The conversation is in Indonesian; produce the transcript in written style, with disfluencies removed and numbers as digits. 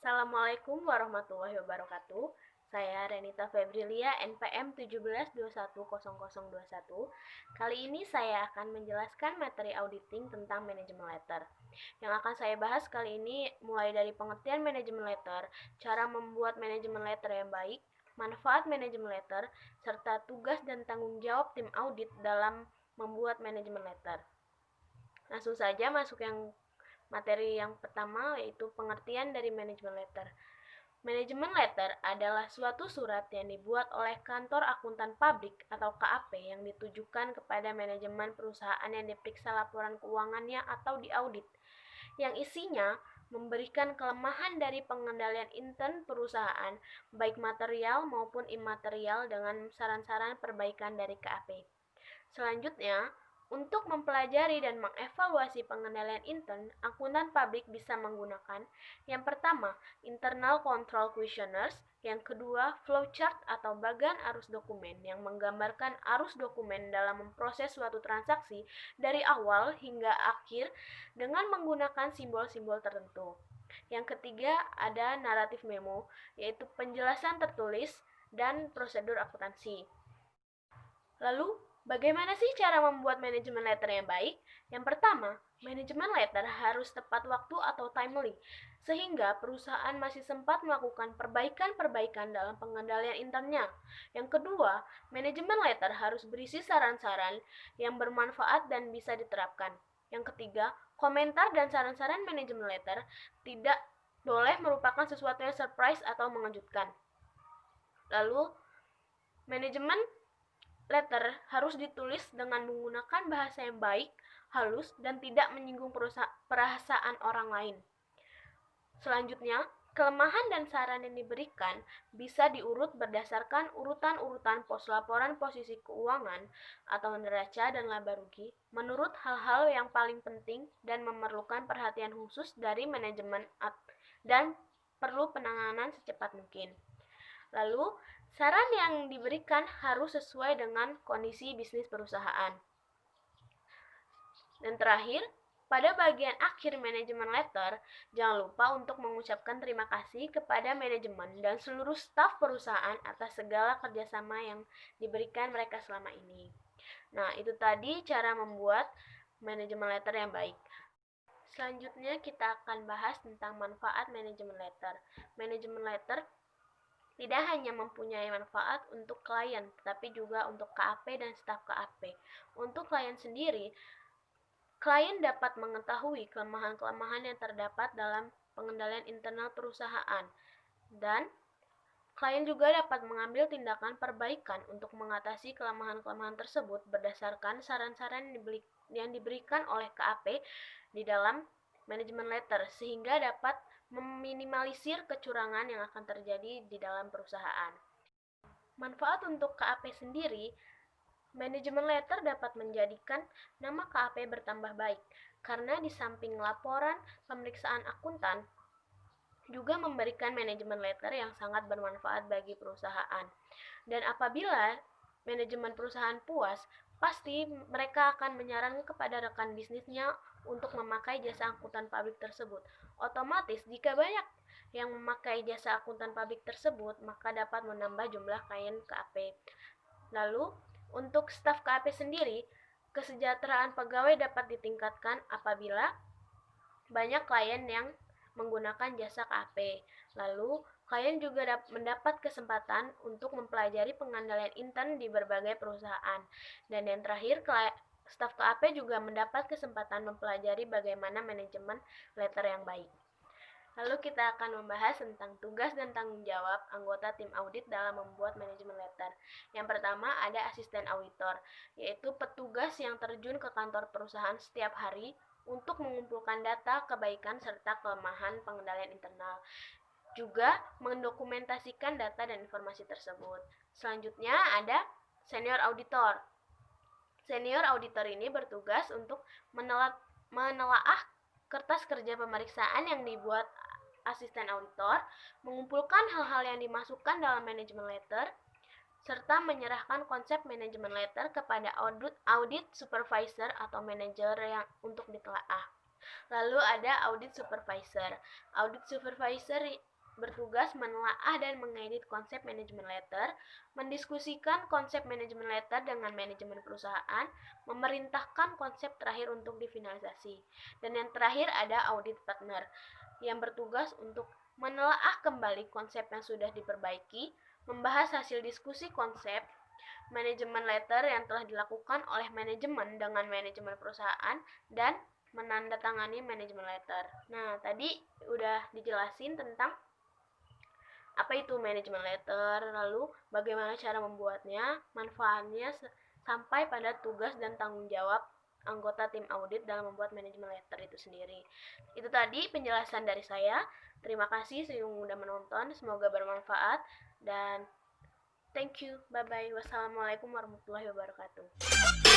Assalamualaikum warahmatullahi wabarakatuh. Saya Renita Febrilia, NPM 17210021. Kali ini saya akan menjelaskan materi auditing tentang manajemen letter. Yang akan saya bahas kali ini mulai dari pengertian manajemen letter, cara membuat manajemen letter yang baik, manfaat manajemen letter, serta tugas dan tanggung jawab tim audit dalam membuat manajemen letter. Langsung saja masuk materi yang pertama, yaitu pengertian dari manajemen letter. Manajemen letter adalah suatu surat yang dibuat oleh kantor akuntan pabrik atau KAP yang ditujukan kepada manajemen perusahaan yang diperiksa laporan keuangannya atau diaudit, yang isinya memberikan kelemahan dari pengendalian intern perusahaan, baik material maupun imaterial, dengan saran-saran perbaikan dari KAP. Selanjutnya, untuk mempelajari dan mengevaluasi pengendalian intern, akuntan pabrik bisa menggunakan yang pertama, internal control questionnaires, yang kedua, flowchart atau bagan arus dokumen yang menggambarkan arus dokumen dalam memproses suatu transaksi dari awal hingga akhir dengan menggunakan simbol-simbol tertentu. Yang ketiga, ada naratif memo, yaitu penjelasan tertulis dan prosedur akuntansi. Lalu, bagaimana sih cara membuat manajemen letter yang baik? Yang pertama, manajemen letter harus tepat waktu atau timely, sehingga perusahaan masih sempat melakukan perbaikan-perbaikan dalam pengendalian internnya. Yang kedua, manajemen letter harus berisi saran-saran yang bermanfaat dan bisa diterapkan. Yang ketiga, komentar dan saran-saran manajemen letter tidak boleh merupakan sesuatu yang surprise atau mengejutkan. Lalu, manajemen letter harus ditulis dengan menggunakan bahasa yang baik, halus, dan tidak menyinggung perasaan orang lain. Selanjutnya, kelemahan dan saran yang diberikan bisa diurut berdasarkan urutan-urutan pos laporan posisi keuangan atau neraca dan laba rugi menurut hal-hal yang paling penting dan memerlukan perhatian khusus dari manajemen dan perlu penanganan secepat mungkin. Lalu, saran yang diberikan harus sesuai dengan kondisi bisnis perusahaan. Dan terakhir, pada bagian akhir manajemen letter, jangan lupa untuk mengucapkan terima kasih kepada manajemen dan seluruh staf perusahaan atas segala kerjasama yang diberikan mereka selama ini. Nah, itu tadi cara membuat manajemen letter yang baik. Selanjutnya kita akan bahas tentang manfaat manajemen letter. Manajemen letter tidak hanya mempunyai manfaat untuk klien, tetapi juga untuk KAP dan staf KAP. Untuk klien sendiri, klien dapat mengetahui kelemahan-kelemahan yang terdapat dalam pengendalian internal perusahaan, dan klien juga dapat mengambil tindakan perbaikan untuk mengatasi kelemahan-kelemahan tersebut berdasarkan saran-saran yang diberikan oleh KAP di dalam manajemen letter, sehingga dapat meminimalisir kecurangan yang akan terjadi di dalam perusahaan. Manfaat untuk KAP sendiri, manajemen letter dapat menjadikan nama KAP bertambah baik, karena di samping laporan pemeriksaan akuntan, juga memberikan manajemen letter yang sangat bermanfaat bagi perusahaan. Dan apabila manajemen perusahaan puas, pasti mereka akan menyarankan kepada rekan bisnisnya untuk memakai jasa akuntan pabrik tersebut. Otomatis, jika banyak yang memakai jasa akuntan pabrik tersebut, maka dapat menambah jumlah klien KAP. Lalu, untuk staf KAP sendiri, kesejahteraan pegawai dapat ditingkatkan apabila banyak klien yang menggunakan jasa KAP. Lalu, klien juga mendapat kesempatan untuk mempelajari pengendalian intern di berbagai perusahaan. Dan yang terakhir, staf KAP juga mendapat kesempatan mempelajari bagaimana manajemen letter yang baik. Lalu kita akan membahas tentang tugas dan tanggung jawab anggota tim audit dalam membuat manajemen letter. Yang pertama, ada asisten auditor, yaitu petugas yang terjun ke kantor perusahaan setiap hari untuk mengumpulkan data kebaikan serta kelemahan pengendalian internal, juga mendokumentasikan data dan informasi tersebut. Selanjutnya ada senior auditor. Senior auditor ini bertugas untuk menelaah kertas kerja pemeriksaan yang dibuat asisten auditor, mengumpulkan hal-hal yang dimasukkan dalam manajemen letter, serta menyerahkan konsep manajemen letter kepada audit supervisor atau manajer yang untuk ditelaah. Lalu ada audit supervisor. Audit supervisor bertugas menelaah dan mengedit konsep manajemen letter, mendiskusikan konsep manajemen letter dengan manajemen perusahaan, memerintahkan konsep terakhir untuk difinalisasi. Dan yang terakhir ada audit partner yang bertugas untuk menelaah kembali konsep yang sudah diperbaiki, membahas hasil diskusi konsep manajemen letter yang telah dilakukan oleh manajemen dengan manajemen perusahaan, dan menandatangani manajemen letter. Nah, tadi udah dijelasin tentang apa itu manajemen letter, lalu bagaimana cara membuatnya, manfaatnya, sampai pada tugas dan tanggung jawab anggota tim audit dalam membuat manajemen letter itu sendiri. Itu tadi penjelasan dari saya. Terima kasih yang sudah menonton, semoga bermanfaat, dan thank you, bye-bye. Wassalamualaikum warahmatullahi wabarakatuh.